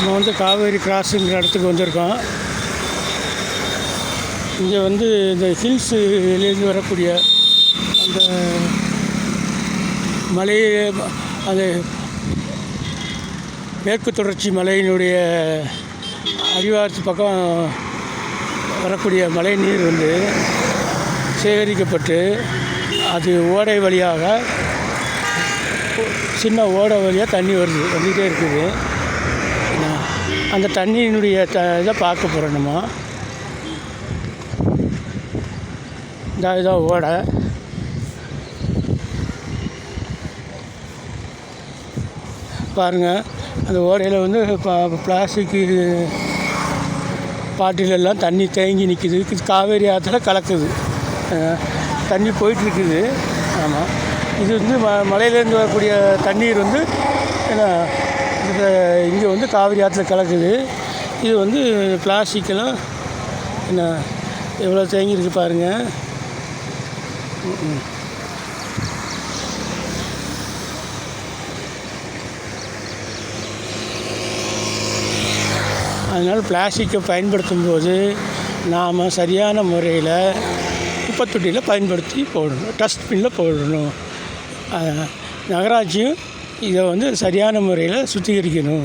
நம்ம வந்து காவேரி கிராஸுங்கிற இடத்துக்கு வந்திருக்கோம். இங்கே வந்து இந்த ஹில்ஸுலேருந்து வரக்கூடிய அந்த மலை, அந்த மேற்கு தொடர்ச்சி மலையினுடைய அடிவாரத்து பக்கம் வரக்கூடிய மழை நீர் வந்து சேகரிக்கப்பட்டு அது ஓடை வழியாக, சின்ன ஓடை வழியாக தண்ணி வந்துகிட்டே இருக்குது. அந்த தண்ணியினுடைய இதை பார்க்க போகிறோம் நம்ம. இதான் ஓடை. பாருங்கள், அந்த ஓடையில் வந்து பிளாஸ்டிக்கு பாட்டிலெல்லாம் தண்ணி தேங்கி நிற்கிது. காவேரி ஆற்றுல கலக்குது, தண்ணி போயிட்டுருக்குது. ஆமாம், இது வந்து மலையிலேருந்து வரக்கூடிய தண்ணீர் வந்து என்ன இங்கே வந்து காவிரி ஆற்றுல கலக்குது. இது வந்து பிளாஸ்டிக்கெல்லாம் என்ன எவ்வளோ தேங்கியிருக்கு பாருங்கள். அதனால் பிளாஸ்டிக்கை பயன்படுத்தும் போது நாம் சரியான முறையில் குப்பைத்தொட்டியில் பயன்படுத்தி போடணும், டஸ்ட்பினில் போடணும். நகராட்சியும் இதை வந்து சரியான முறையில் சுத்திகரிக்கணும்.